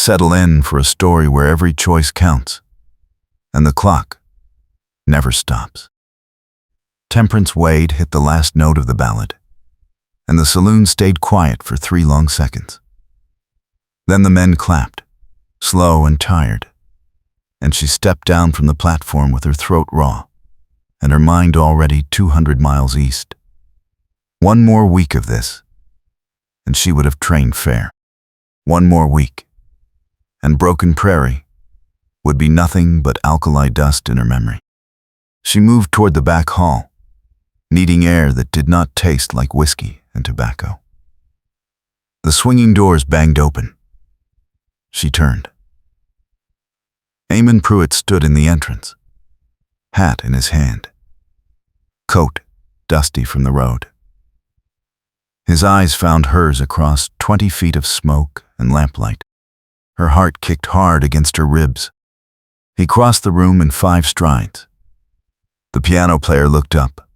Settle in for a story where every choice counts, and the clock never stops. Temperance Wade hit the last note of the ballad, and the saloon stayed quiet for 3 long seconds. Then the men clapped, slow and tired, and she stepped down from the platform with her throat raw and her mind already 200 miles east. One more week of this, and she would have trained fair. One more week, and Broken Prairie would be nothing but alkali dust in her memory. She moved toward the back hall, needing air that did not taste like whiskey and tobacco. The swinging doors banged open. She turned. Eamon Pruitt stood in the entrance, hat in his hand, coat dusty from the road. His eyes found hers across 20 feet of smoke and lamplight. Her heart kicked hard against her ribs. He crossed the room in 5 strides. The piano player looked up,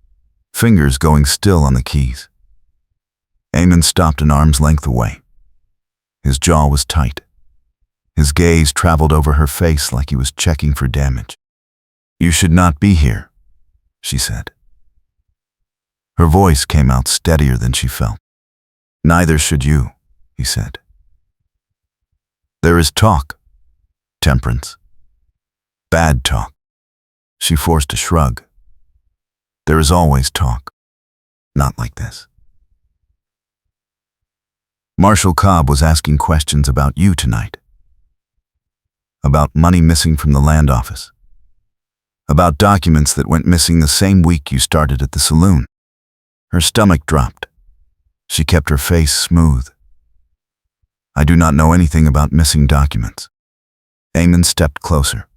fingers going still on the keys. Eamon stopped an arm's length away. His jaw was tight. His gaze traveled over her face like he was checking for damage. "You should not be here," she said. Her voice came out steadier than she felt. "Neither should you," he said. "There is talk, Temperance. Bad talk." She forced a shrug. "There is always talk. Not like this." Marshal Cobb was asking questions about you tonight. About money missing from the land office. About documents that went missing the same week you started at the saloon. Her stomach dropped. She kept her face smooth. "I do not know anything about missing documents." Eamon stepped closer.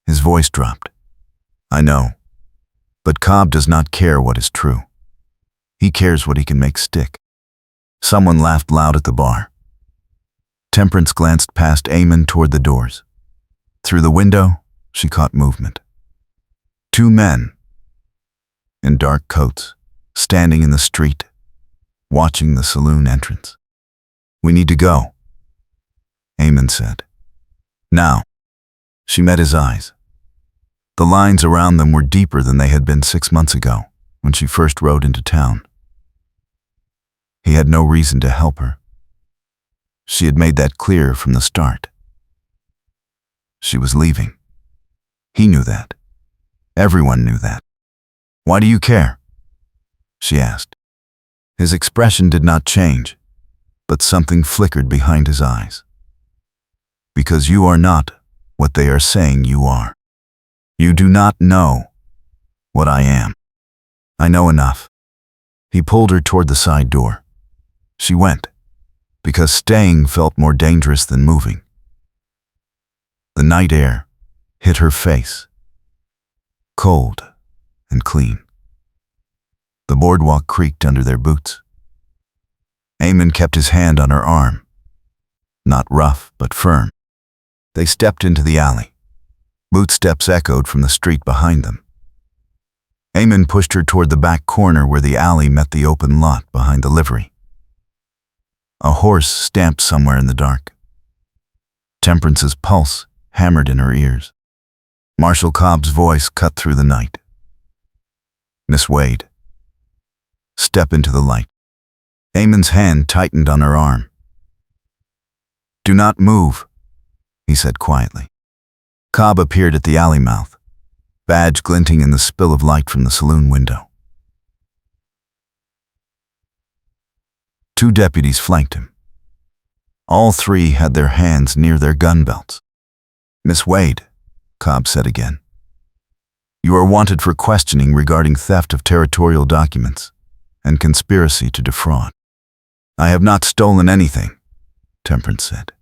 His voice dropped. "I know, but Cobb does not care what is true. He cares what he can make stick." Someone laughed loud at the bar. Temperance glanced past Eamon toward the doors. Through the window, she caught movement. 2 men, in dark coats, standing in the street, watching the saloon entrance. "We need to go," Eamon said. "Now." She met his eyes. The lines around them were deeper than they had been 6 months ago, when she first rode into town. He had no reason to help her. She had made that clear from the start. She was leaving. He knew that. Everyone knew that. "Why do you care?" she asked. His expression did not change, but something flickered behind his eyes. "Because you are not what they are saying you are. You do not know what I am. I know enough." He pulled her toward the side door. She went, because staying felt more dangerous than moving. The night air hit her face, cold and clean. The boardwalk creaked under their boots. Eamon kept his hand on her arm, not rough but firm. They stepped into the alley. Bootsteps echoed from the street behind them. Eamon pushed her toward the back corner where the alley met the open lot behind the livery. A horse stamped somewhere in the dark. Temperance's pulse hammered in her ears. Marshal Cobb's voice cut through the night. "Miss Wade, step into the light." Eamon's hand tightened on her arm. "Do not move," he said quietly. Cobb appeared at the alley mouth, badge glinting in the spill of light from the saloon window. 2 deputies flanked him. All 3 had their hands near their gun belts. "Miss Wade," Cobb said again, "you are wanted for questioning regarding theft of territorial documents and conspiracy to defraud." "I have not stolen anything," Temperance said.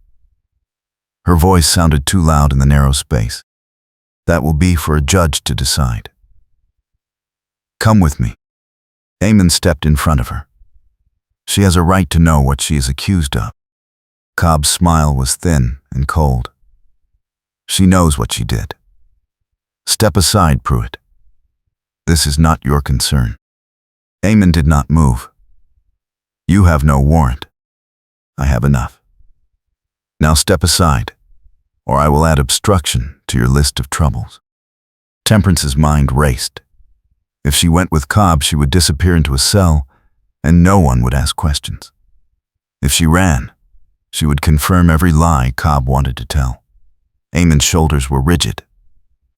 Her voice sounded too loud in the narrow space. "That will be for a judge to decide." "Come with me." Eamon stepped in front of her. "She has a right to know what she is accused of." Cobb's smile was thin and cold. "She knows what she did. Step aside, Pruitt. This is not your concern." Eamon did not move. "You have no warrant. I have enough." Now step aside, or I will add obstruction to your list of troubles. Temperance's mind raced. If she went with Cobb, she would disappear into a cell, and no one would ask questions. If she ran, she would confirm every lie Cobb wanted to tell. Eamon's shoulders were rigid.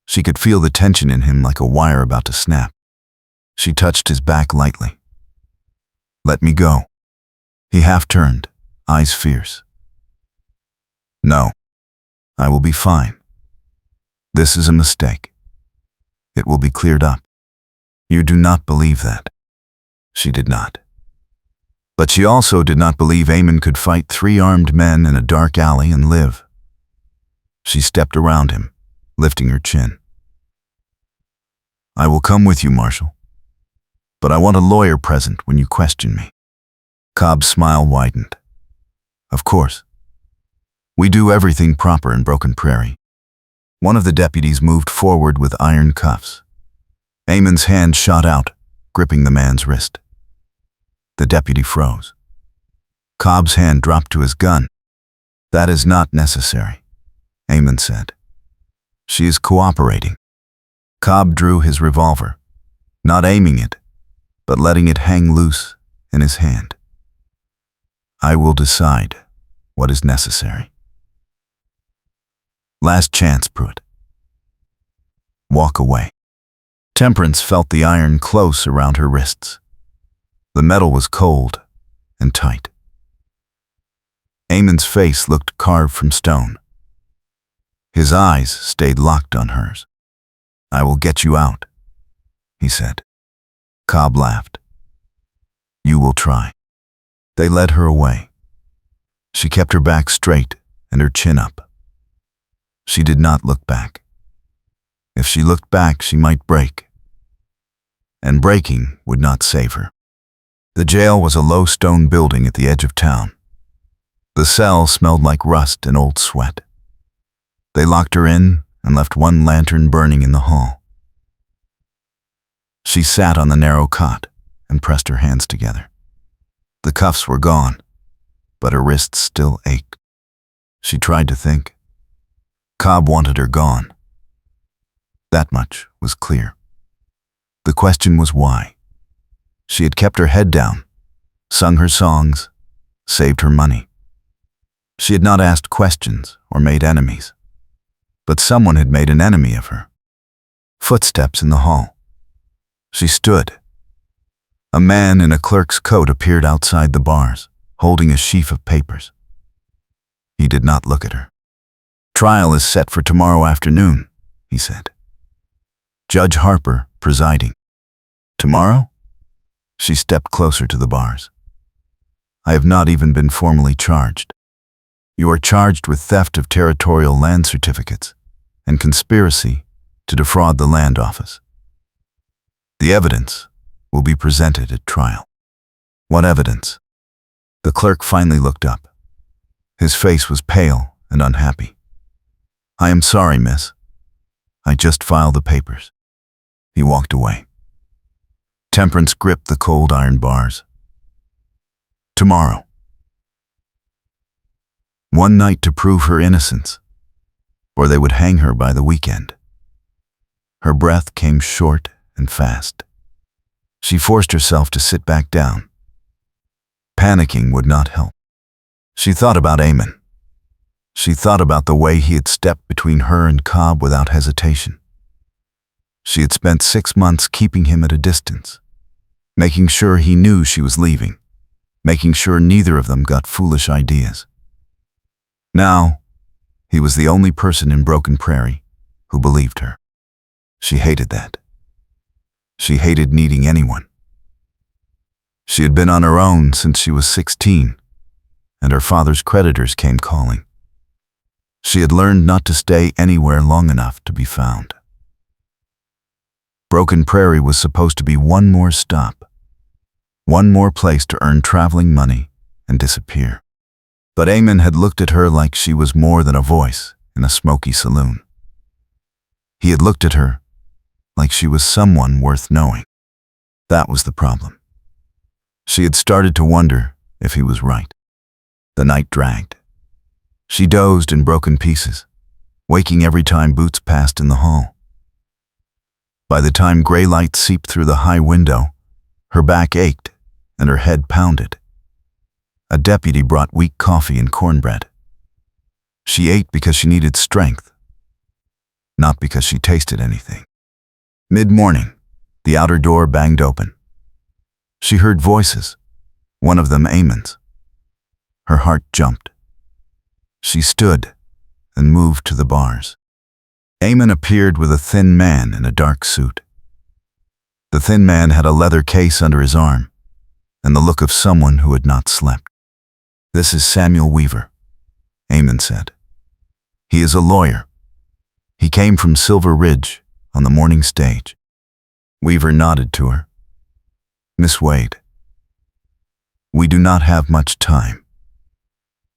She could feel the tension in him like a wire about to snap. She touched his back lightly. "Let me go." He half turned, eyes fierce. "No, I will be fine. This is a mistake. It will be cleared up." "You do not believe that." She did not. But she also did not believe Eamon could fight 3 armed men in a dark alley and live. She stepped around him, lifting her chin. "I will come with you, Marshal. But I want a lawyer present when you question me." Cobb's smile widened. "Of course. We do everything proper in Broken Prairie." One of the deputies moved forward with iron cuffs. Eamon's hand shot out, gripping the man's wrist. The deputy froze. Cobb's hand dropped to his gun. "That is not necessary," Eamon said. "She is cooperating." Cobb drew his revolver, not aiming it, but letting it hang loose in his hand. "I will decide what is necessary." "Last chance, Pruitt. Walk away." Temperance felt the iron close around her wrists. The metal was cold and tight. Eamon's face looked carved from stone. His eyes stayed locked on hers. "I will get you out," he said. Cobb laughed. "You will try." They led her away. She kept her back straight and her chin up. She did not look back. If she looked back, she might break. And breaking would not save her. The jail was a low stone building at the edge of town. The cell smelled like rust and old sweat. They locked her in and left one lantern burning in the hall. She sat on the narrow cot and pressed her hands together. The cuffs were gone, but her wrists still ached. She tried to think. Cobb wanted her gone. That much was clear. The question was why. She had kept her head down, sung her songs, saved her money. She had not asked questions or made enemies. But someone had made an enemy of her. Footsteps in the hall. She stood. A man in a clerk's coat appeared outside the bars, holding a sheaf of papers. He did not look at her. "Trial is set for tomorrow afternoon," he said. "Judge Harper presiding." "Tomorrow?" She stepped closer to the bars. "I have not even been formally charged. You are charged with theft of territorial land certificates and conspiracy to defraud the land office. The evidence will be presented at trial." "What evidence?" The clerk finally looked up. His face was pale and unhappy. "I am sorry, miss. I just filed the papers." He walked away. Temperance gripped the cold iron bars. Tomorrow. One night to prove her innocence, or they would hang her by the weekend. Her breath came short and fast. She forced herself to sit back down. Panicking would not help. She thought about Eamon. She thought about the way he had stepped between her and Cobb without hesitation. She had spent 6 months keeping him at a distance, making sure he knew she was leaving, making sure neither of them got foolish ideas. Now, he was the only person in Broken Prairie who believed her. She hated that. She hated needing anyone. She had been on her own since she was 16, and her father's creditors came calling. She had learned not to stay anywhere long enough to be found. Broken Prairie was supposed to be one more stop, one more place to earn traveling money and disappear. But Eamon had looked at her like she was more than a voice in a smoky saloon. He had looked at her like she was someone worth knowing. That was the problem. She had started to wonder if he was right. The night dragged. She dozed in broken pieces, waking every time Boots passed in the hall. By the time gray light seeped through the high window, her back ached and her head pounded. A deputy brought weak coffee and cornbread. She ate because she needed strength, not because she tasted anything. Mid-morning, the outer door banged open. She heard voices, one of them Eamon's. Her heart jumped. She stood and moved to the bars. Eamon appeared with a thin man in a dark suit. The thin man had a leather case under his arm and the look of someone who had not slept. "This is Samuel Weaver," Eamon said. "He is a lawyer. He came from Silver Ridge on the morning stage." Weaver nodded to her. "Miss Wade, we do not have much time.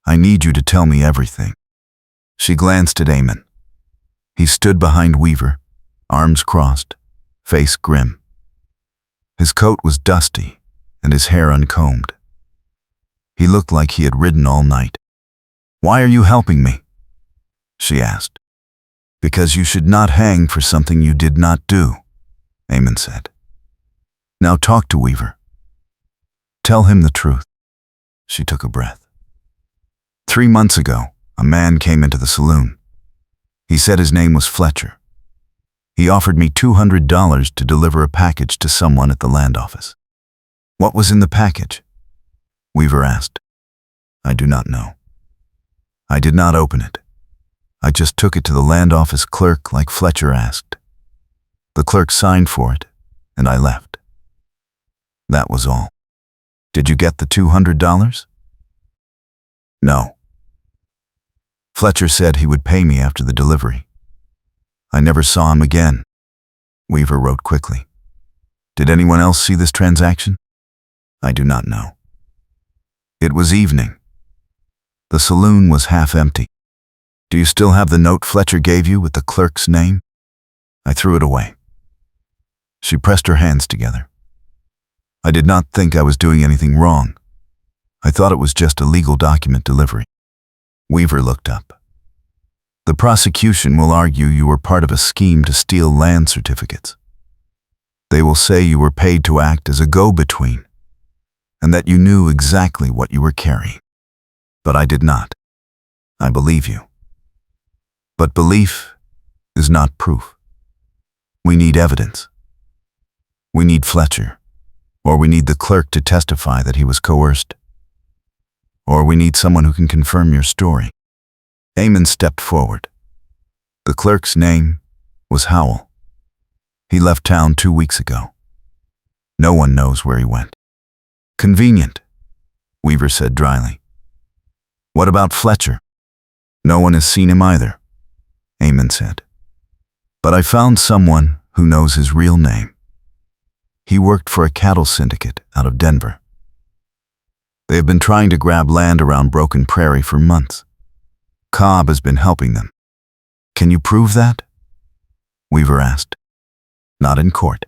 I need you to tell me everything." She glanced at Eamon. He stood behind Weaver, arms crossed, face grim. His coat was dusty and his hair uncombed. He looked like he had ridden all night. "Why are you helping me?" she asked. "Because you should not hang for something you did not do," Eamon said. "Now talk to Weaver. Tell him the truth." She took a breath. 3 months ago, a man came into the saloon. He said his name was Fletcher. He offered me $200 to deliver a package to someone at the land office. "What was in the package?" Weaver asked. "I do not know. I did not open it. I just took it to the land office clerk like Fletcher asked. The clerk signed for it, and I left. That was all." "Did you get the $200? "No. Fletcher said he would pay me after the delivery. I never saw him again." Weaver wrote quickly. "Did anyone else see this transaction?" "I do not know." It was evening. The saloon was half empty. "Do you still have the note Fletcher gave you with the clerk's name?" "I threw it away." She pressed her hands together. "I did not think I was doing anything wrong. I thought it was just a legal document delivery." Weaver looked up. "The prosecution will argue you were part of a scheme to steal land certificates. They will say you were paid to act as a go-between, and that you knew exactly what you were carrying. But I did not. I believe you. But belief is not proof. We need evidence. We need Fletcher, or we need the clerk to testify that he was coerced. Or we need someone who can confirm your story." Eamon stepped forward. The clerk's name was Howell. He left town 2 weeks ago. No one knows where he went. "Convenient," Weaver said dryly. "What about Fletcher?" "No one has seen him either," Eamon said. "But I found someone who knows his real name. He worked for a cattle syndicate out of Denver. They have been trying to grab land around Broken Prairie for months. Cobb has been helping them. Can you prove that?" Weaver asked. "Not in court.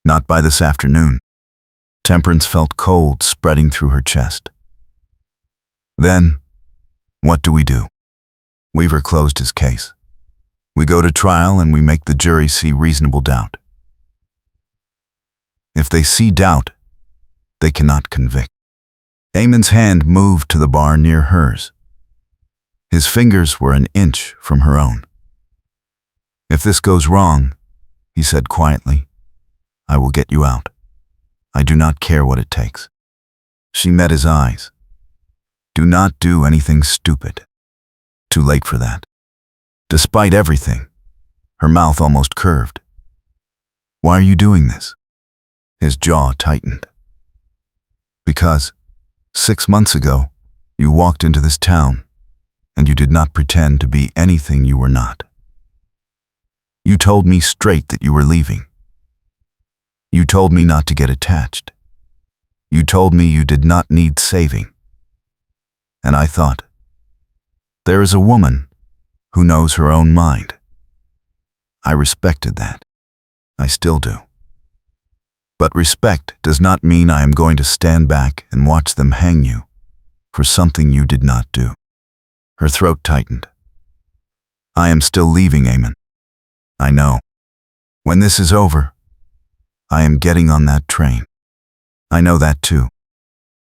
Not by this afternoon." Temperance felt cold spreading through her chest. "Then, what do we do?" Weaver closed his case. "We go to trial and we make the jury see reasonable doubt. If they see doubt, they cannot convict." Eamon's hand moved to the bar near hers. His fingers were an inch from her own. "If this goes wrong," he said quietly, "I will get you out. I do not care what it takes." She met his eyes. "Do not do anything stupid. Too late for that." Despite everything, her mouth almost curved. "Why are you doing this?" His jaw tightened. "Because 6 months ago, you walked into this town, and you did not pretend to be anything you were not. You told me straight that you were leaving. You told me not to get attached. You told me you did not need saving. And I thought, there is a woman who knows her own mind. I respected that. I still do. But respect does not mean I am going to stand back and watch them hang you for something you did not do." Her throat tightened. I am still leaving, Eamon. I know. When this is over, I am getting on that train. I know that too.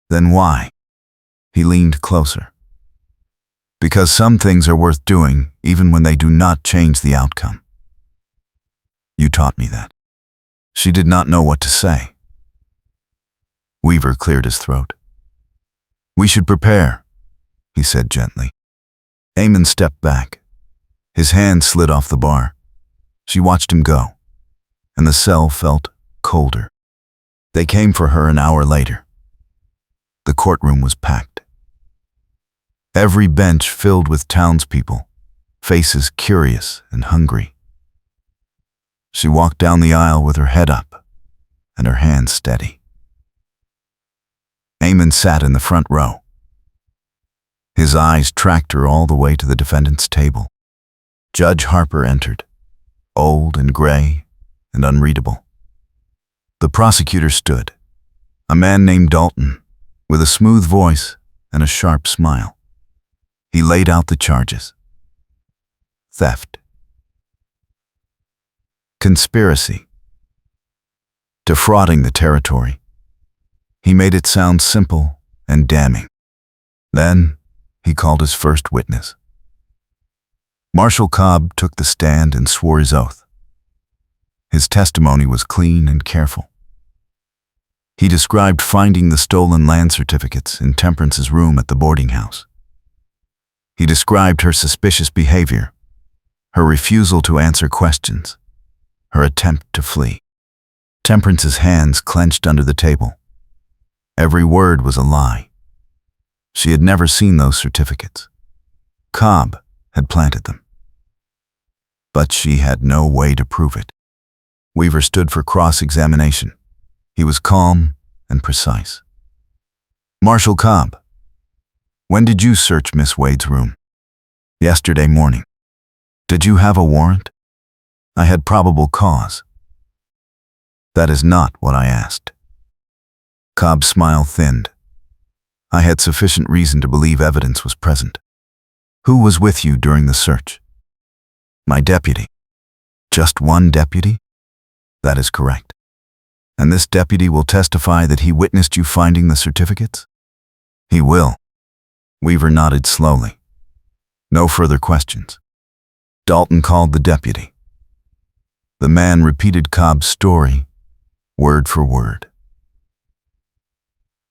Then why? He leaned closer. Because some things are worth doing even when they do not change the outcome. You taught me that. She did not know what to say. Weaver cleared his throat. We should prepare, he said gently. Eamon stepped back. His hand slid off the bar. She watched him go, and the cell felt colder. They came for her an hour later. The courtroom was packed. Every bench filled with townspeople, faces curious and hungry. She walked down the aisle with her head up and her hands steady. Eamon sat in the front row. His eyes tracked her all the way to the defendant's table. Judge Harper entered, old and gray and unreadable. The prosecutor stood, a man named Dalton, with a smooth voice and a sharp smile. He laid out the charges. Theft. Conspiracy. Defrauding the territory. He made it sound simple and damning. Then he called his first witness. Marshal Cobb took the stand and swore his oath. His testimony was clean and careful. He described finding the stolen land certificates in Temperance's room at the boarding house. He described her suspicious behavior, her refusal to answer questions, her attempt to flee. Temperance's hands clenched under the table. Every word was a lie. She had never seen those certificates. Cobb had planted them. But she had no way to prove it. Weaver stood for cross-examination. He was calm and precise. Marshal Cobb, when did you search Miss Wade's room? Yesterday morning. Did you have a warrant? I had probable cause. That is not what I asked. Cobb's smile thinned. I had sufficient reason to believe evidence was present. Who was with you during the search? My deputy. Just one deputy? That is correct. And this deputy will testify that he witnessed you finding the certificates? He will. Weaver nodded slowly. No further questions. Dalton called the deputy. The man repeated Cobb's story, word for word.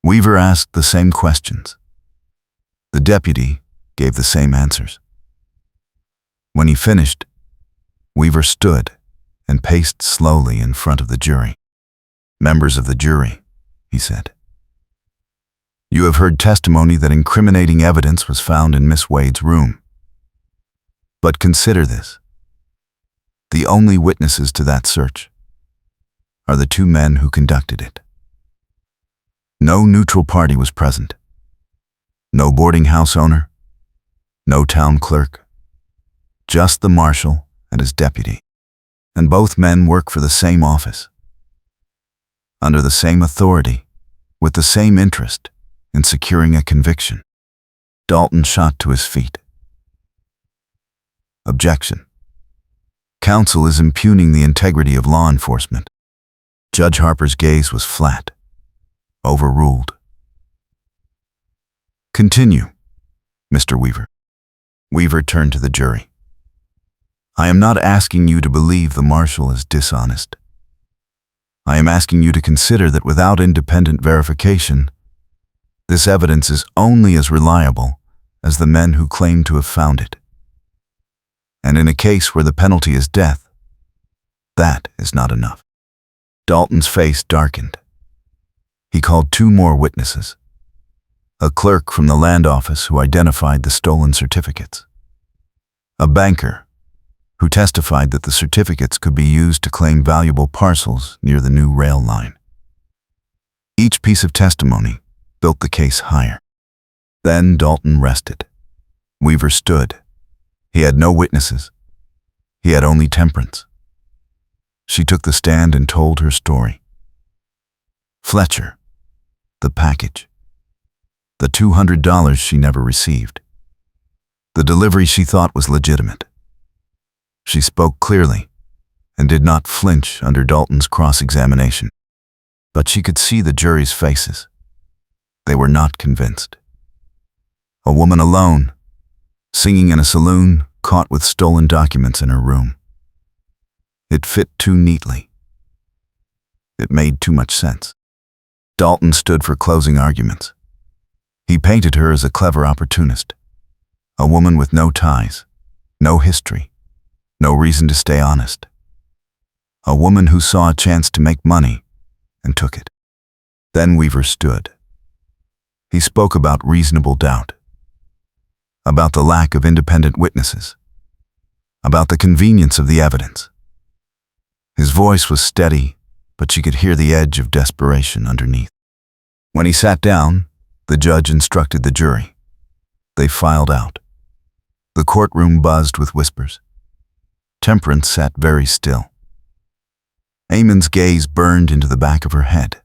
Weaver asked the same questions. The deputy gave the same answers. When he finished, Weaver stood and paced slowly in front of the jury. Members of the jury, he said. You have heard testimony that incriminating evidence was found in Miss Wade's room. But consider this. The only witnesses to that search are the two men who conducted it. No neutral party was present. No boarding house owner, no town clerk, just the marshal and his deputy. And both men work for the same office, under the same authority, with the same interest in securing a conviction. Dalton shot to his feet. Objection. Counsel is impugning the integrity of law enforcement. Judge Harper's gaze was flat. Overruled. Continue, Mr. Weaver. Weaver turned to the jury. I am not asking you to believe the marshal is dishonest. I am asking you to consider that without independent verification, this evidence is only as reliable as the men who claim to have found it. And in a case where the penalty is death, that is not enough. Dalton's face darkened. He called two more witnesses. A clerk from the land office who identified the stolen certificates. A banker who testified that the certificates could be used to claim valuable parcels near the new rail line. Each piece of testimony built the case higher. Then Dalton rested. Weaver stood. He had no witnesses. He had only Temperance. She took the stand and told her story. Fletcher, the package, the $200 she never received. The delivery she thought was legitimate. She spoke clearly and did not flinch under Dalton's cross-examination. But she could see the jury's faces. They were not convinced. A woman alone, singing in a saloon, caught with stolen documents in her room. It fit too neatly. It made too much sense. Dalton stood for closing arguments. He painted her as a clever opportunist, a woman with no ties, no history, no reason to stay honest. A woman who saw a chance to make money and took it. Then Weaver stood. He spoke about reasonable doubt, about the lack of independent witnesses, about the convenience of the evidence. His voice was steady, but she could hear the edge of desperation underneath. When he sat down, the judge instructed the jury. They filed out. The courtroom buzzed with whispers. Temperance sat very still. Eamon's gaze burned into the back of her head.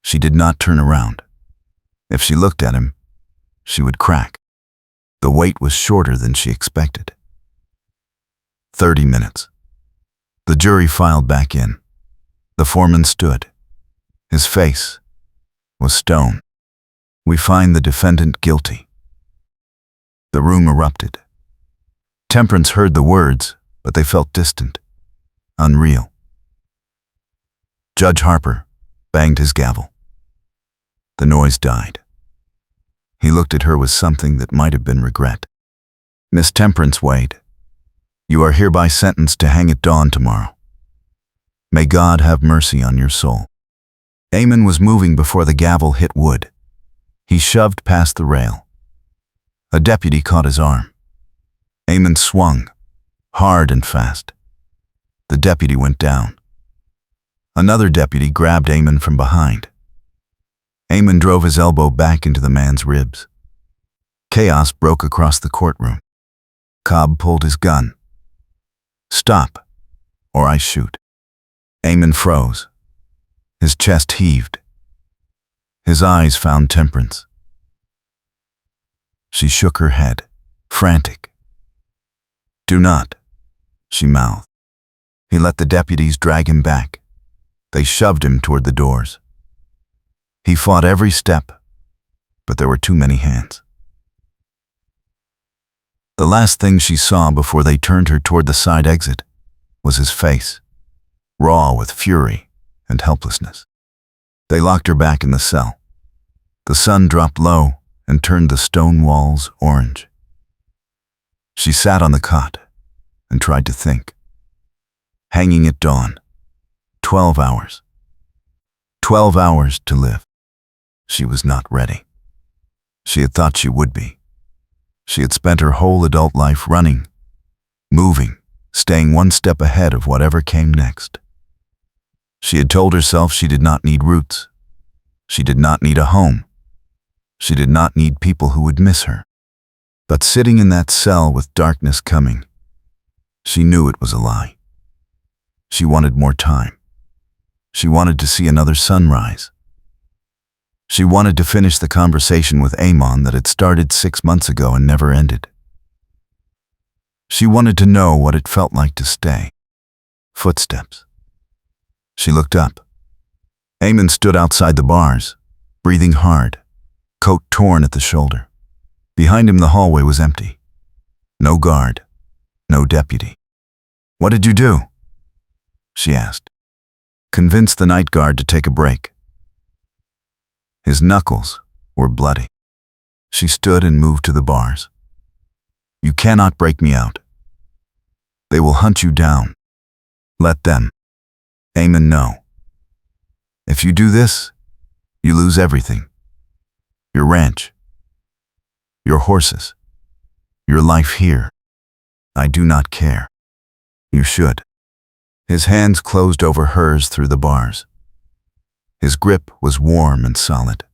She did not turn around. If she looked at him, she would crack. The wait was shorter than she expected. 30 minutes. The jury filed back in. The foreman stood. His face was stone. We find the defendant guilty. The room erupted. Temperance heard the words, but they felt distant, unreal. Judge Harper banged his gavel. The noise died. He looked at her with something that might have been regret. Miss Temperance Wade, you are hereby sentenced to hang at dawn tomorrow. May God have mercy on your soul. Eamon was moving before the gavel hit wood. He shoved past the rail. A deputy caught his arm. Eamon swung, hard and fast. The deputy went down. Another deputy grabbed Eamon from behind. Eamon drove his elbow back into the man's ribs. Chaos broke across the courtroom. Cobb pulled his gun. Stop, or I shoot. Eamon froze. His chest heaved. His eyes found Temperance. She shook her head, frantic. Do not, she mouthed. He let the deputies drag him back. They shoved him toward the doors. He fought every step, but there were too many hands. The last thing she saw before they turned her toward the side exit was his face, raw with fury and helplessness. They locked her back in the cell. The sun dropped low and turned the stone walls orange. She sat on the cot and tried to think. Hanging at dawn. 12 hours. 12 hours to live. She was not ready. She had thought she would be. She had spent her whole adult life running, moving, staying one step ahead of whatever came next. She had told herself she did not need roots. She did not need a home. She did not need people who would miss her. But sitting in that cell with darkness coming, she knew it was a lie. She wanted more time. She wanted to see another sunrise. She wanted to finish the conversation with Eamon that had started 6 months ago and never ended. She wanted to know what it felt like to stay. Footsteps. She looked up. Eamon stood outside the bars, breathing hard, coat torn at the shoulder. Behind him the hallway was empty. No guard, no deputy. What did you do? She asked. Convinced the night guard to take a break. His knuckles were bloody. She stood and moved to the bars. You cannot break me out. They will hunt you down. Let them. Eamon, no. If you do this, you lose everything. Your ranch. Your horses. Your life here. I do not care. You should. His hands closed over hers through the bars. His grip was warm and solid.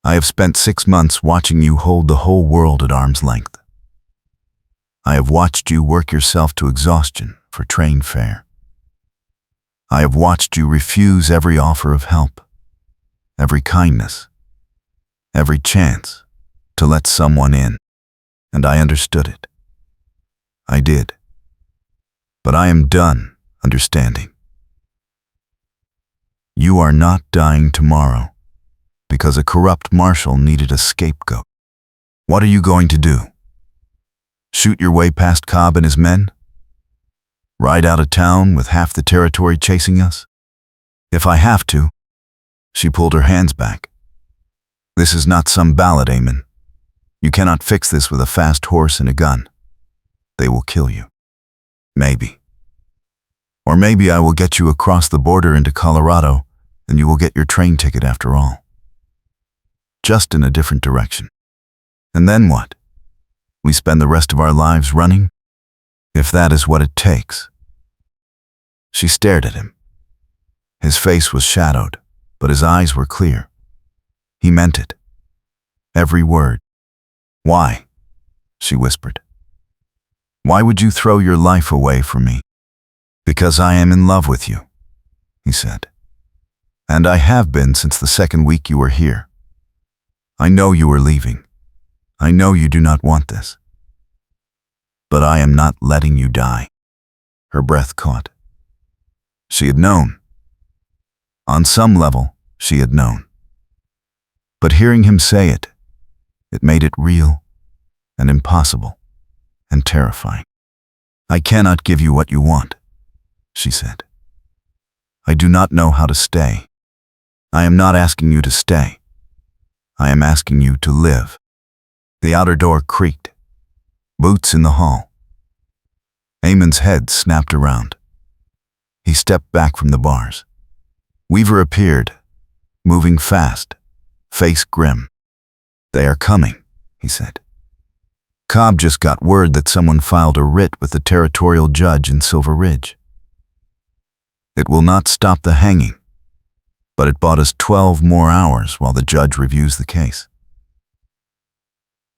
I have spent 6 months watching you hold the whole world at arm's length. I have watched you work yourself to exhaustion for train fare. I have watched you refuse every offer of help, every kindness, every chance to let someone in. and I understood it. I did. But I am done understanding. You are not dying tomorrow because a corrupt marshal needed a scapegoat. What are you going to do? Shoot your way past Cobb and his men? Ride out of town with half the territory chasing us? If I have to. She pulled her hands back. This is not some ballad, Eamon. You cannot fix this with a fast horse and a gun. They will kill you. Maybe. Or maybe I will get you across the border into Colorado, and you will get your train ticket after all. Just in a different direction. And then what? We spend the rest of our lives running? If that is what it takes. She stared at him. His face was shadowed, but his eyes were clear. He meant it. Every word. Why? She whispered. Why would you throw your life away for me? Because I am in love with you, he said. And I have been since the second week you were here. I know you are leaving. I know you do not want this. But I am not letting you die. Her breath caught. She had known. On some level, she had known. But hearing him say it, it made it real and impossible and terrifying. I cannot give you what you want, she said. I do not know how to stay. I am not asking you to stay. I am asking you to live. The outer door creaked. Boots in the hall. Eamon's head snapped around. He stepped back from the bars. Weaver appeared, moving fast, face grim. They are coming, he said. Cobb just got word that someone filed a writ with the territorial judge in Silver Ridge. It will not stop the hanging, but it bought us 12 more hours while the judge reviews the case.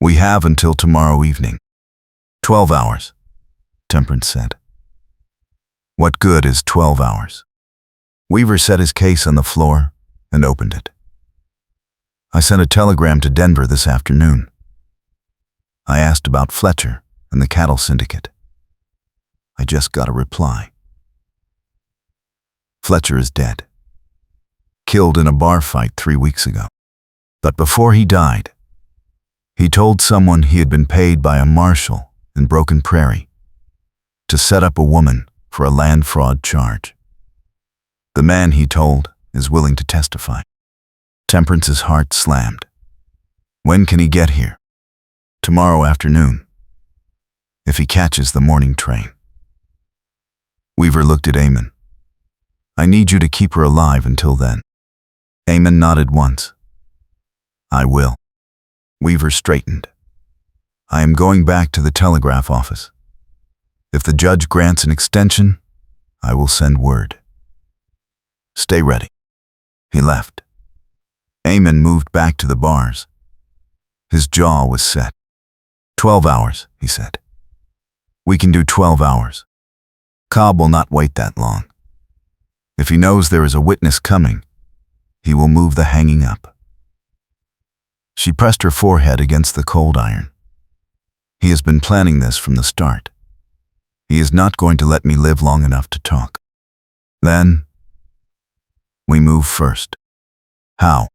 We have until tomorrow evening. 12 hours, Temperance said. What good is 12 hours? Weaver set his case on the floor and opened it. I sent a telegram to Denver this afternoon. I asked about Fletcher and the cattle syndicate. I just got a reply. Fletcher is dead. Killed in a bar fight 3 weeks ago. But before he died, he told someone he had been paid by a marshal in Broken Prairie to set up a woman for a land fraud charge. The man, he told, is willing to testify. Temperance's heart slammed. When can he get here? Tomorrow afternoon, if he catches the morning train. Weaver looked at Eamon. I need you to keep her alive until then. Eamon nodded once. I will. Weaver straightened. I am going back to the telegraph office. If the judge grants an extension, I will send word. Stay ready. He left. Eamon moved back to the bars. His jaw was set. 12 hours, he said. We can do 12 hours. Cobb will not wait that long. If he knows there is a witness coming, he will move the hanging up. She pressed her forehead against the cold iron. He has been planning this from the start. He is not going to let me live long enough to talk. Then, we move first. How?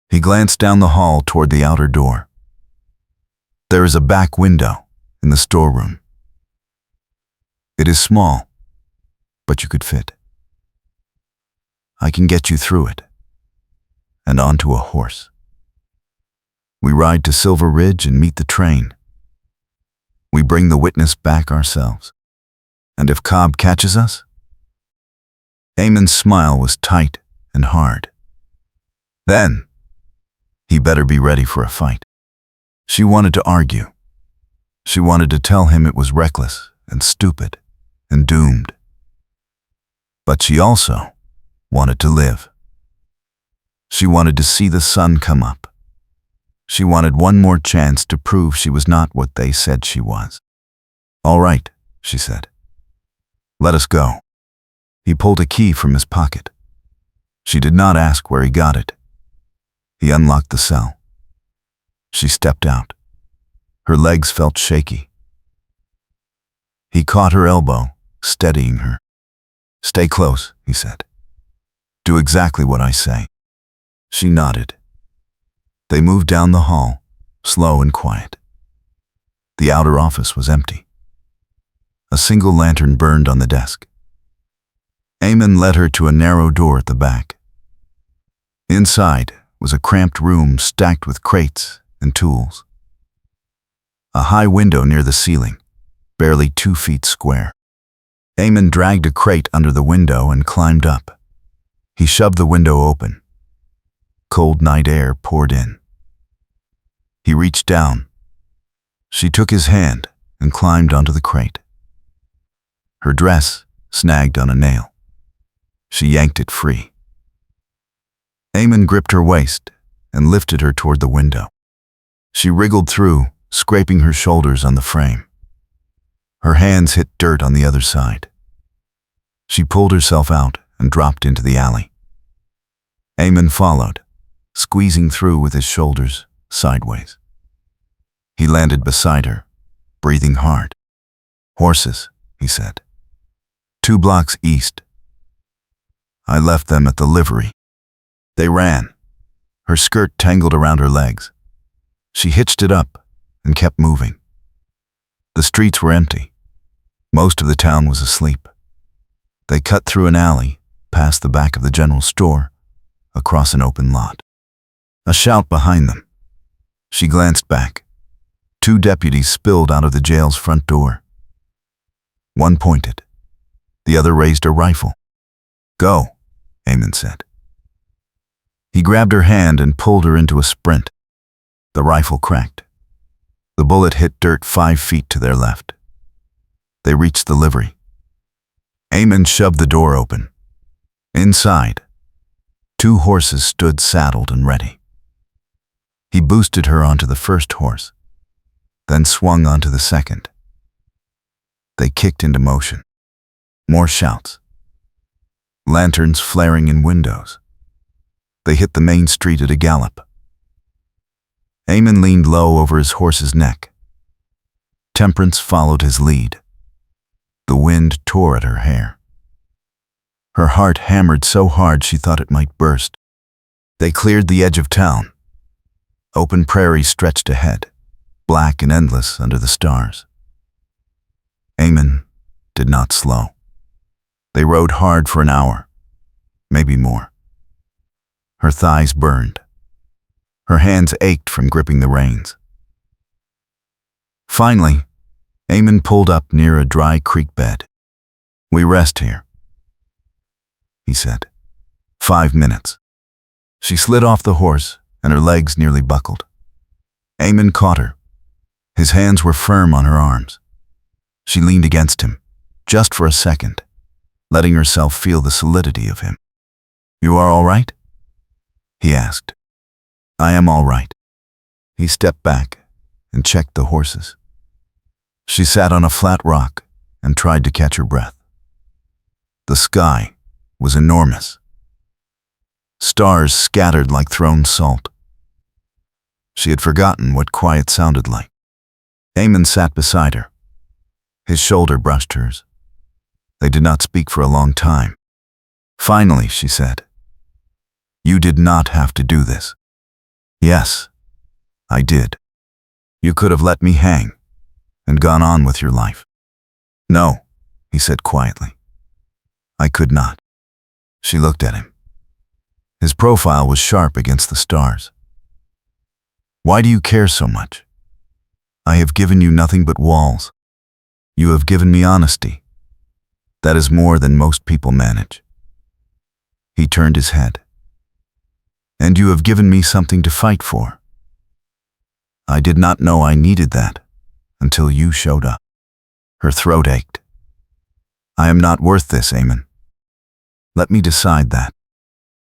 He glanced down the hall toward the outer door. There is a back window in the storeroom. It is small, but you could fit. I can get you through it and onto a horse. We ride to Silver Ridge and meet the train. We bring the witness back ourselves. And if Cobb catches us? Eamon's smile was tight and hard. Then, he better be ready for a fight. She wanted to argue. She wanted to tell him it was reckless and stupid and doomed. But she also wanted to live. She wanted to see the sun come up. She wanted one more chance to prove she was not what they said she was. All right, she said. Let us go. He pulled a key from his pocket. She did not ask where he got it. He unlocked the cell. She stepped out. Her legs felt shaky. He caught her elbow, steadying her. "Stay close," he said. "Do exactly what I say." She nodded. They moved down the hall, slow and quiet. The outer office was empty. A single lantern burned on the desk. Eamon led her to a narrow door at the back. Inside was a cramped room stacked with crates and tools. A high window near the ceiling, barely 2 feet square. Eamon dragged a crate under the window and climbed up. He shoved the window open. Cold night air poured in. He reached down. She took his hand and climbed onto the crate. Her dress snagged on a nail. She yanked it free. Eamon gripped her waist and lifted her toward the window. She wriggled through, scraping her shoulders on the frame. Her hands hit dirt on the other side. She pulled herself out and dropped into the alley. Eamon followed, squeezing through with his shoulders sideways. He landed beside her, breathing hard. "Horses," he said. "2 blocks east. I left them at the livery." They ran. Her skirt tangled around her legs. She hitched it up and kept moving. The streets were empty. Most of the town was asleep. They cut through an alley, past the back of the general store, across an open lot. A shout behind them. She glanced back. 2 deputies spilled out of the jail's front door. One pointed. The other raised a rifle. "Go," Eamon said. He grabbed her hand and pulled her into a sprint. The rifle cracked. The bullet hit dirt 5 feet to their left. They reached the livery. Eamon shoved the door open. Inside, 2 horses stood saddled and ready. He boosted her onto the first horse, then swung onto the second. They kicked into motion. More shouts. Lanterns flaring in windows. They hit the main street at a gallop. Eamon leaned low over his horse's neck. Temperance followed his lead. The wind tore at her hair. Her heart hammered so hard she thought it might burst. They cleared the edge of town. Open prairie stretched ahead, black and endless under the stars. Eamon did not slow. They rode hard for an hour, maybe more. Her thighs burned. Her hands ached from gripping the reins. Finally, Eamon pulled up near a dry creek bed. "We rest here," he said. 5 minutes. She slid off the horse and her legs nearly buckled. Eamon caught her. His hands were firm on her arms. She leaned against him, just for a second, letting herself feel the solidity of him. "You are all right?" he asked. "I am all right." He stepped back and checked the horses. She sat on a flat rock and tried to catch her breath. The sky was enormous. Stars scattered like thrown salt. She had forgotten what quiet sounded like. Eamon sat beside her. His shoulder brushed hers. They did not speak for a long time. Finally, she said, "You did not have to do this." "Yes, I did. You could have let me hang and gone on with your life." "No," he said quietly. "I could not." She looked at him. His profile was sharp against the stars. "Why do you care so much? I have given you nothing but walls. You have given me honesty. That is more than most people manage." He turned his head. "And you have given me something to fight for. I did not know I needed that until you showed up." Her throat ached. "I am not worth this, Eamon. Let me decide that."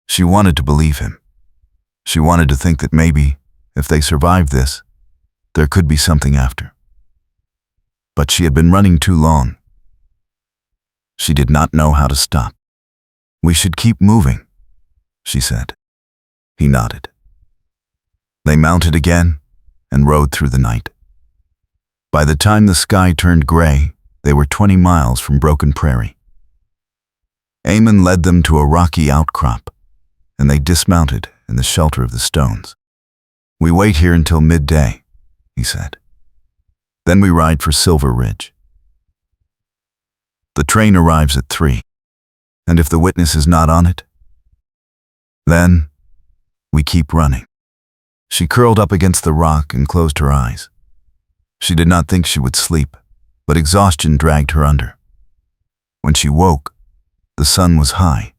She wanted to believe him. She wanted to think that maybe, if they survived this, there could be something after. But she had been running too long. She did not know how to stop. "We should keep moving," she said. He nodded. They mounted again and rode through the night. By the time the sky turned gray, they were 20 miles from Broken Prairie. Eamon led them to a rocky outcrop, and they dismounted in the shelter of the stones. "We wait here until midday," he said. "Then we ride for Silver Ridge. The train arrives at 3, and if the witness is not on it, then we keep running." She curled up against the rock and closed her eyes. She did not think she would sleep, but exhaustion dragged her under. When she woke, the sun was high,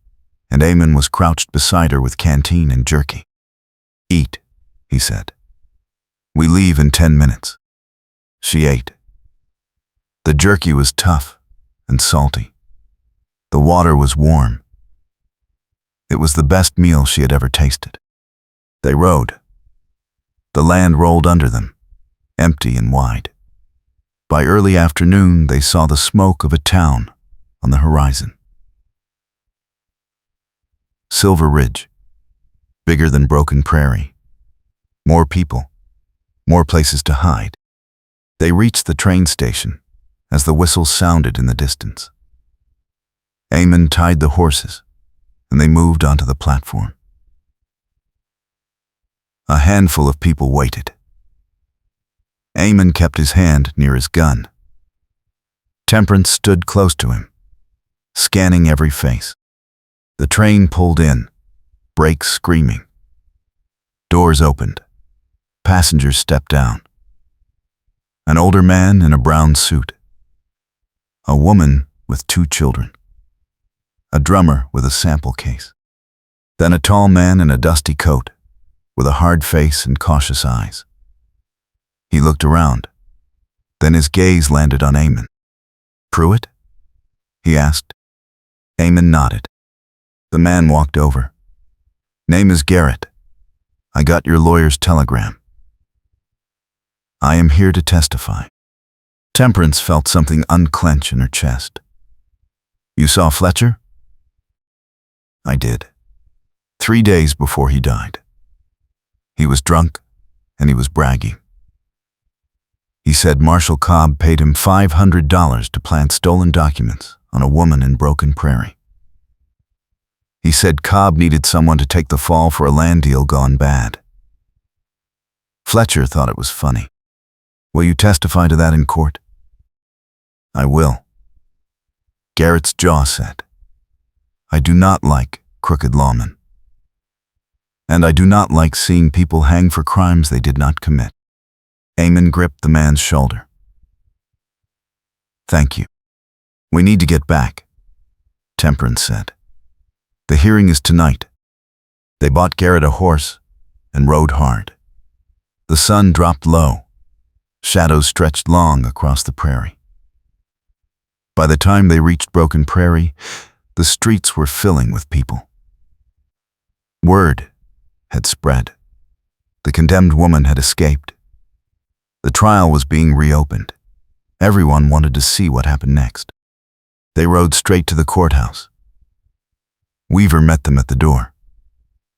and Eamon was crouched beside her with canteen and jerky. "Eat," he said. "We leave in 10 minutes." She ate. The jerky was tough and salty. The water was warm. It was the best meal she had ever tasted. They rode. The land rolled under them, empty and wide. By early afternoon, they saw the smoke of a town on the horizon. Silver Ridge, bigger than Broken Prairie. More people, more places to hide. They reached the train station as the whistle sounded in the distance. Eamon tied the horses, and they moved onto the platform. A handful of people waited. Eamon kept his hand near his gun. Temperance stood close to him, scanning every face. The train pulled in, brakes screaming. Doors opened. Passengers stepped down. An older man in a brown suit. A woman with 2 children. A drummer with a sample case. Then a tall man in a dusty coat, with a hard face and cautious eyes. He looked around. Then his gaze landed on Eamon. "Pruitt?" he asked. Eamon nodded. The man walked over. "Name is Garrett. I got your lawyer's telegram. I am here to testify." Temperance felt something unclench in her chest. "You saw Fletcher?" "I did. 3 days before he died. He was drunk, and he was bragging. He said Marshal Cobb paid him $500 to plant stolen documents on a woman in Broken Prairie. He said Cobb needed someone to take the fall for a land deal gone bad. Fletcher thought it was funny. Will you testify to that in court?" "I will." Garrett's jaw set. "I do not like crooked lawmen. And I do not like seeing people hang for crimes they did not commit." Eamon gripped the man's shoulder. "Thank you. We need to get back," Temperance said. "The hearing is tonight." They bought Garrett a horse and rode hard. The sun dropped low. Shadows stretched long across the prairie. By the time they reached Broken Prairie, the streets were filling with people. Word had spread. The condemned woman had escaped. The trial was being reopened. Everyone wanted to see what happened next. They rode straight to the courthouse. Weaver met them at the door,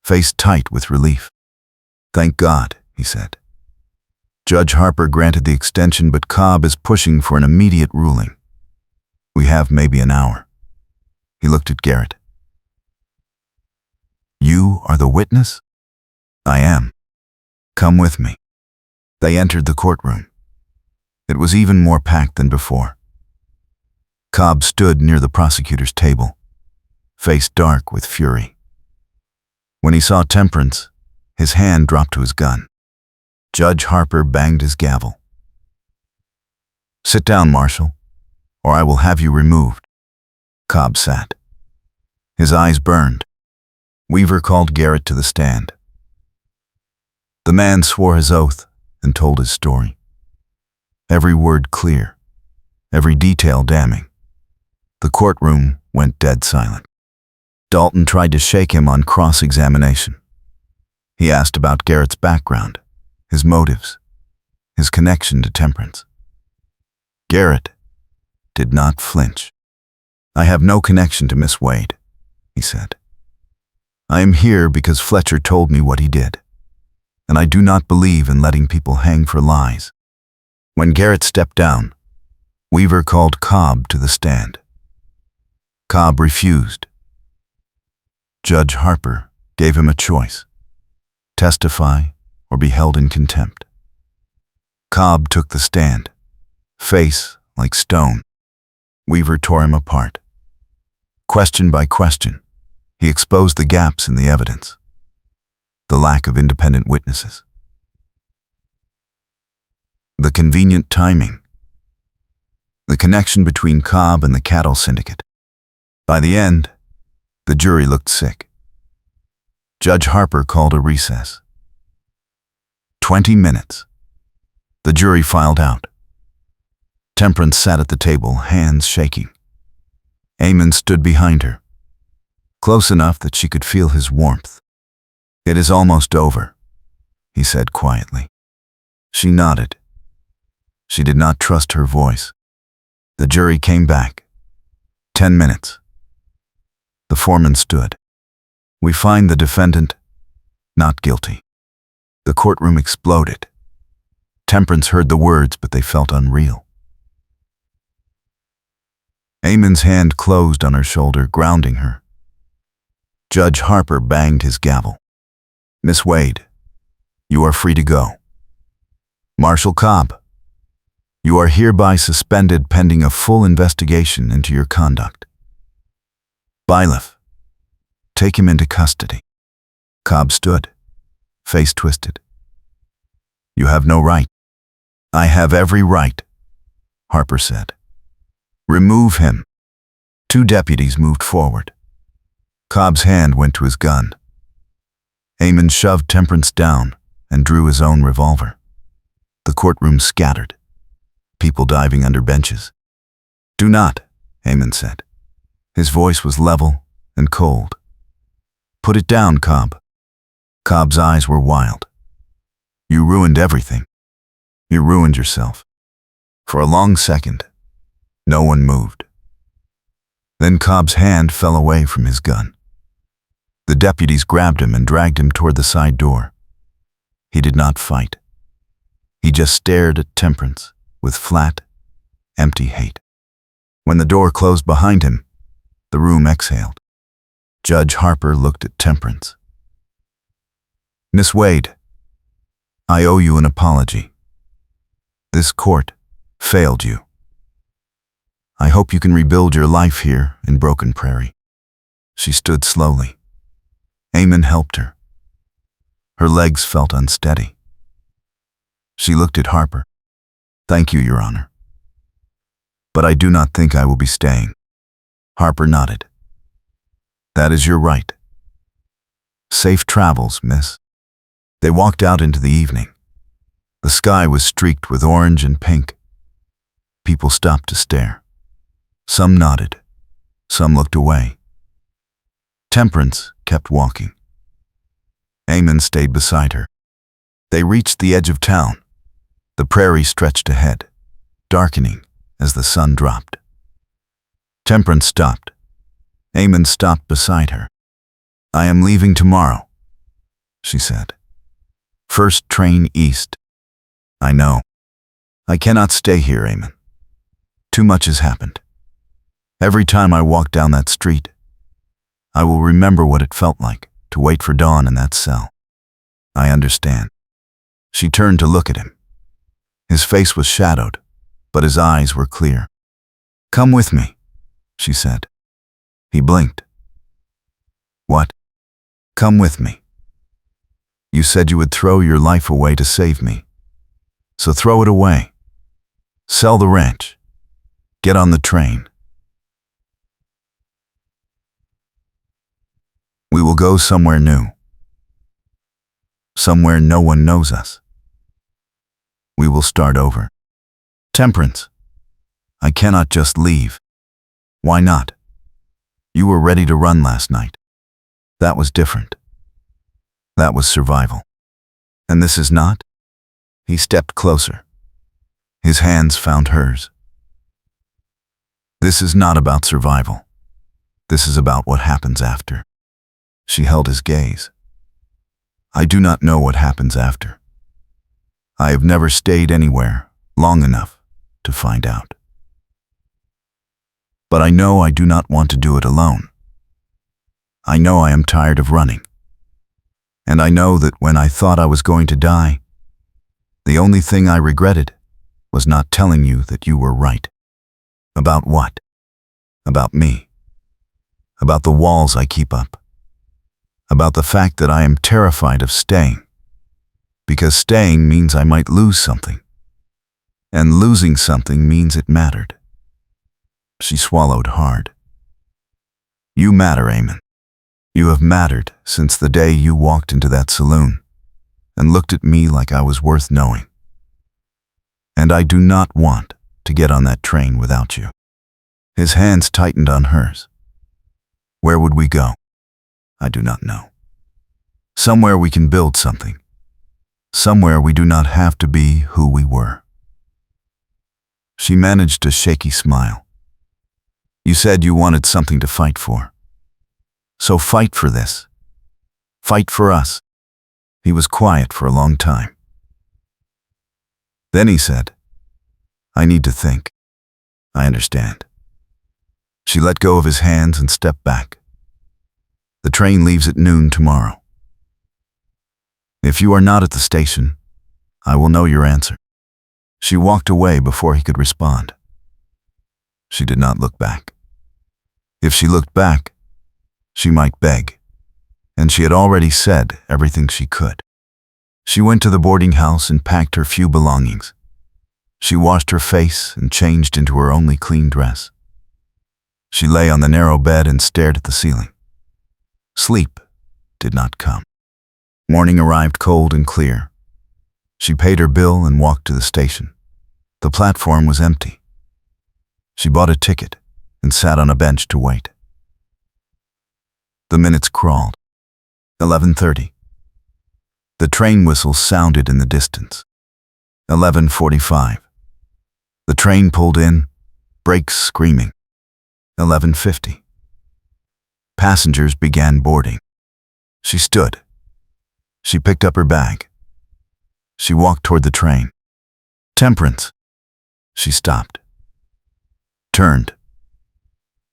face tight with relief. "Thank God," he said. "Judge Harper granted the extension, but Cobb is pushing for an immediate ruling. We have maybe an hour." He looked at Garrett. "You are the witness?" "I am. Come with me." They entered the courtroom. It was even more packed than before. Cobb stood near the prosecutor's table, face dark with fury. When he saw Temperance, his hand dropped to his gun. Judge Harper banged his gavel. "Sit down, Marshal, or I will have you removed." Cobb sat. His eyes burned. Weaver called Garrett to the stand. The man swore his oath and told his story. Every word clear, every detail damning. The courtroom went dead silent. Dalton tried to shake him on cross-examination. He asked about Garrett's background, his motives, his connection to Temperance. Garrett did not flinch. "I have no connection to Miss Wade," he said. "I am here because Fletcher told me what he did, and I do not believe in letting people hang for lies." When Garrett stepped down, Weaver called Cobb to the stand. Cobb refused. Judge Harper gave him a choice: testify or be held in contempt. Cobb took the stand, face like stone. Weaver tore him apart. Question by question, he exposed the gaps in the evidence, the lack of independent witnesses, the convenient timing, the connection between Cobb and the cattle syndicate. By the end, the jury looked sick. Judge Harper called a recess. 20 minutes. The jury filed out. Temperance sat at the table, hands shaking. Eamon stood behind her, close enough that she could feel his warmth. "It is almost over," he said quietly. She nodded. She did not trust her voice. The jury came back. 10 minutes. The foreman stood. "We find the defendant not guilty." The courtroom exploded. Temperance heard the words, but they felt unreal. Eamon's hand closed on her shoulder, grounding her. Judge Harper banged his gavel. "Miss Wade, you are free to go. Marshal Cobb, you are hereby suspended pending a full investigation into your conduct. Bailiff, take him into custody." Cobb stood, face twisted. "You have no right." "I have every right," Harper said. "Remove him." 2 deputies moved forward. Cobb's hand went to his gun. Eamon shoved Temperance down and drew his own revolver. The courtroom scattered, people diving under benches. "Do not," Eamon said. His voice was level and cold. "Put it down, Cobb." Cobb's eyes were wild. "You ruined everything. You ruined yourself." For a long second, no one moved. Then Cobb's hand fell away from his gun. The deputies grabbed him and dragged him toward the side door. He did not fight. He just stared at Temperance with flat, empty hate. When the door closed behind him, the room exhaled. Judge Harper looked at Temperance. "Miss Wade, I owe you an apology. This court failed you. I hope you can rebuild your life here in Broken Prairie." She stood slowly. Eamon helped her. Her legs felt unsteady. She looked at Harper. "Thank you, Your Honor. But I do not think I will be staying." Harper nodded. "That is your right. Safe travels, miss." They walked out into the evening. The sky was streaked with orange and pink. People stopped to stare. Some nodded. Some looked away. Temperance kept walking. Eamon stayed beside her. They reached the edge of town. The prairie stretched ahead, darkening as the sun dropped. Temperance stopped. Eamon stopped beside her. "I am leaving tomorrow," she said. "First train east." "I know. I cannot stay here, Eamon. Too much has happened. Every time I walk down that street, I will remember what it felt like to wait for dawn in that cell." "I understand." She turned to look at him. His face was shadowed, but his eyes were clear. "Come with me," she said. He blinked. "What?" "Come with me. You said you would throw your life away to save me. So throw it away. Sell the ranch. Get on the train. We will go somewhere new. Somewhere no one knows us. We will start over." "Temperance, I cannot just leave." "Why not? You were ready to run last night. That was different. That was survival. And this is not?" He stepped closer. His hands found hers. "This is not about survival. This is about what happens after." She held his gaze. "I do not know what happens after. I have never stayed anywhere long enough to find out. But I know I do not want to do it alone. I know I am tired of running. And I know that when I thought I was going to die, the only thing I regretted was not telling you that you were right. About what? About me. About the walls I keep up. About the fact that I am terrified of staying. Because staying means I might lose something. And losing something means it mattered. She swallowed hard. You matter, Eamon. You have mattered since the day you walked into that saloon and looked at me like I was worth knowing. And I do not want to get on that train without you. His hands tightened on hers. Where would we go? I do not know. Somewhere we can build something. Somewhere we do not have to be who we were. She managed a shaky smile. You said you wanted something to fight for. So fight for this. Fight for us. He was quiet for a long time. Then he said, I need to think. I understand. She let go of his hands and stepped back. The train leaves at noon tomorrow. If you are not at the station, I will know your answer. She walked away before he could respond. She did not look back. If she looked back, she might beg, and she had already said everything she could. She went to the boarding house and packed her few belongings. She washed her face and changed into her only clean dress. She lay on the narrow bed and stared at the ceiling. Sleep did not come. Morning arrived cold and clear. She paid her bill and walked to the station. The platform was empty. She bought a ticket and sat on a bench to wait. The minutes crawled. 11:30. The train whistle sounded in the distance. 11:45. The train pulled in, brakes screaming. 11:50. Passengers began boarding. She stood. She picked up her bag. She walked toward the train. Temperance. She stopped. Turned.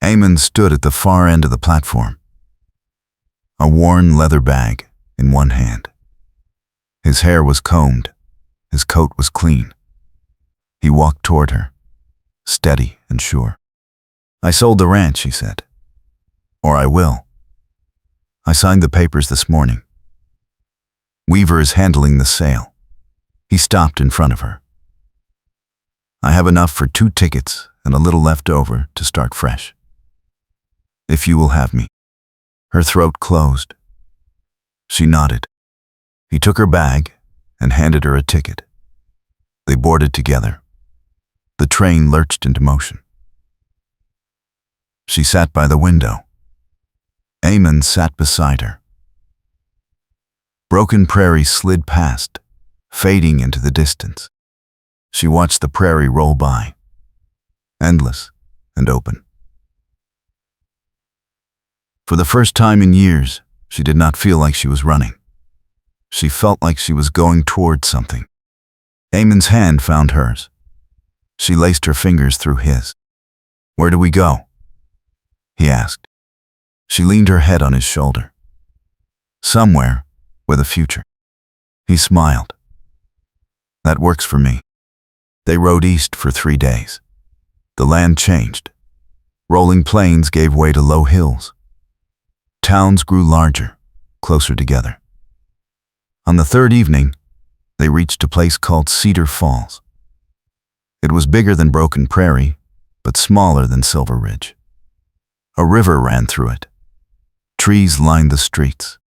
Eamon stood at the far end of the platform. A worn leather bag in one hand. His hair was combed. His coat was clean. He walked toward her, steady and sure. I sold the ranch, he said. Or I will. I signed the papers this morning. Weaver is handling the sale. He stopped in front of her. I have enough for 2 tickets and a little left over to start fresh. If you will have me. Her throat closed. She nodded. He took her bag and handed her a ticket. They boarded together. The train lurched into motion. She sat by the window. Eamon sat beside her. Broken prairie slid past, fading into the distance. She watched the prairie roll by, endless and open. For the first time in years, she did not feel like she was running. She felt like she was going toward something. Eamon's hand found hers. She laced her fingers through his. Where do we go? He asked. She leaned her head on his shoulder. Somewhere with a future. He smiled. That works for me. They rode east for 3 days. The land changed. Rolling plains gave way to low hills. Towns grew larger, closer together. On the 3rd evening, they reached a place called Cedar Falls. It was bigger than Broken Prairie, but smaller than Silver Ridge. A river ran through it. Trees lined the streets.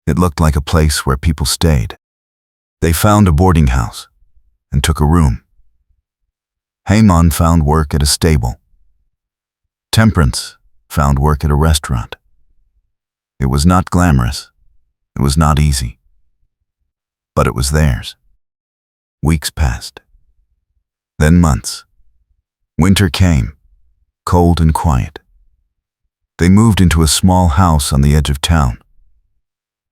It looked like a place where people stayed. They found a boarding house and took a room. Eamon found work at a stable. Temperance found work at a restaurant. It was not glamorous. It was not easy. But it was theirs. Weeks passed. Then months. Winter came, cold and quiet. They moved into a small house on the edge of town.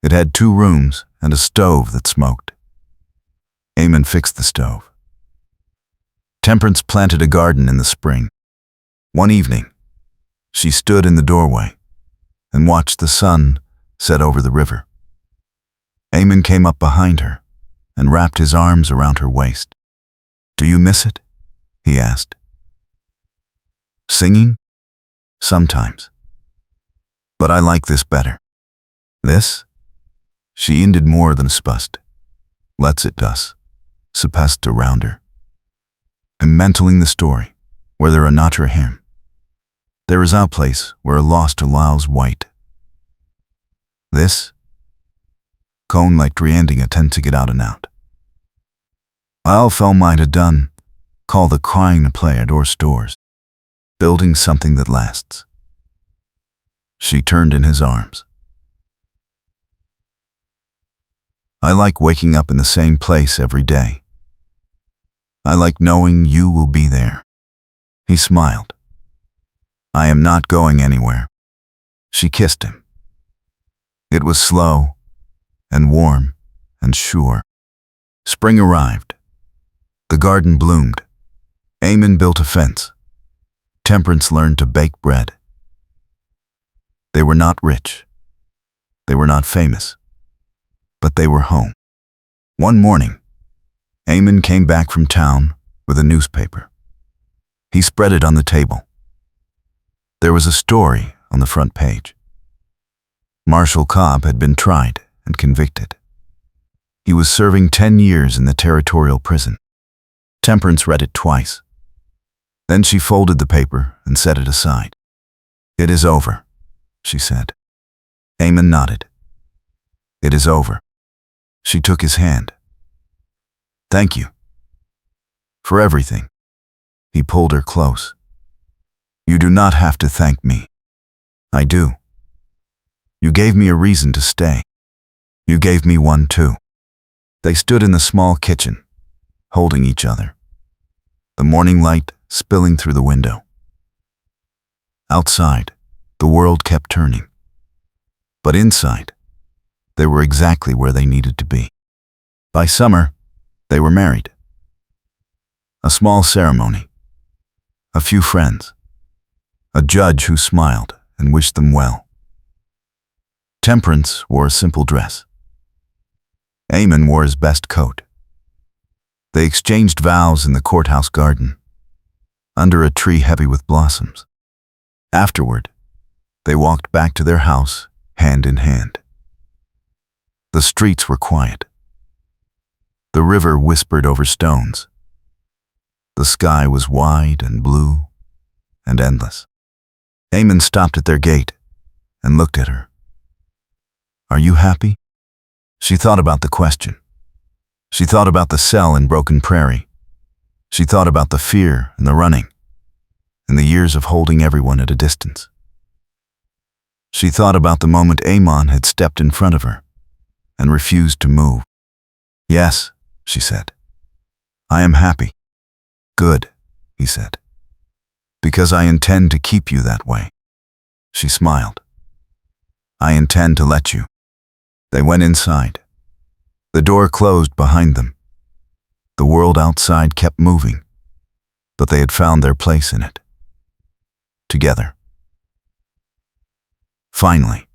It had 2 rooms and a stove that smoked. Eamon fixed the stove. Temperance planted a garden in the spring. One evening, she stood in the doorway and watched the sun set over the river. Eamon came up behind her and wrapped his arms around her waist. "Do you miss it?" he asked. "Singing? Sometimes. But I like this better." "This?" She ended more than spust. "Let's it does," suppressed around her. And mentally the story, where there are not her him. There is a place where a lost allows white. This? Cone like dreanding attend to get out and out. I'll fell might have done, call the crying to play at or stores. Building something that lasts. She turned in his arms. I like waking up in the same place every day. I like knowing you will be there. He smiled. I am not going anywhere. She kissed him. It was slow and warm and sure. Spring arrived. The garden bloomed. Eamon built a fence. Temperance learned to bake bread. They were not rich. They were not famous. But they were home. One morning, Eamon came back from town with a newspaper. He spread it on the table. There was a story on the front page. Marshal Cobb had been tried and convicted. He was serving 10 years in the territorial prison. Temperance read it twice. Then she folded the paper and set it aside. "It is over," she said. Eamon nodded. "It is over." She took his hand. "Thank you. For everything." He pulled her close. "You do not have to thank me. I do. You gave me a reason to stay. You gave me one too." They stood in the small kitchen, holding each other. The morning light spilling through the window. Outside, the world kept turning. But inside, they were exactly where they needed to be. By summer, they were married. A small ceremony. A few friends. A judge who smiled and wished them well. Temperance wore a simple dress. Eamon wore his best coat. They exchanged vows in the courthouse garden, under a tree heavy with blossoms. Afterward, they walked back to their house, hand in hand. The streets were quiet. The river whispered over stones. The sky was wide and blue and endless. Eamon stopped at their gate and looked at her. "Are you happy?" She thought about the question. She thought about the cell in Broken Prairie. She thought about the fear and the running, and the years of holding everyone at a distance. She thought about the moment Eamon had stepped in front of her and refused to move. "Yes," she said. "I am happy." "Good," he said. "Because I intend to keep you that way." She smiled. "I intend to let you." They went inside. The door closed behind them. The world outside kept moving, but they had found their place in it. Together. Finally,